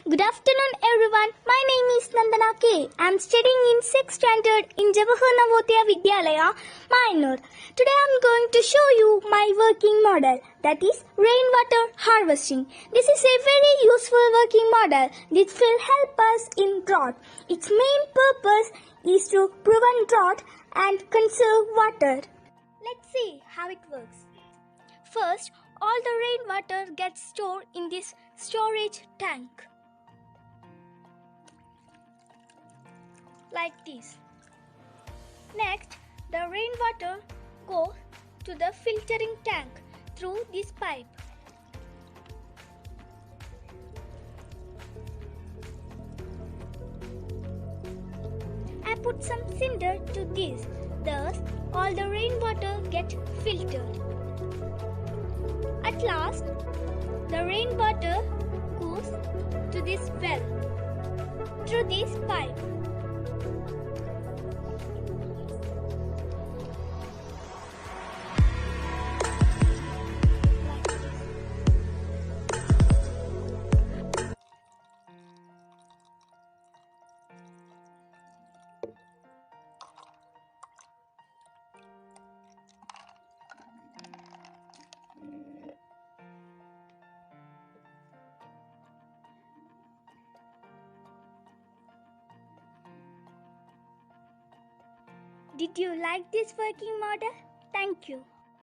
Good afternoon, everyone. My name is Nandana K. I am studying in 6th standard in Jawahar Navodaya Vidyalaya, Mayanur. Today I am going to show you my working model, that is rainwater harvesting. This is a very useful working model. This will help us in drought. Its main purpose is to prevent drought and conserve water. Let's see how it works. First, all the rainwater gets stored in this storage tank. Like this. Next, the rainwater goes to the filtering tank through this pipe. I put some cinder to this, thus all the rainwater get filtered. At last, the rainwater goes to this well through this pipe. Did you like this working model? Thank you.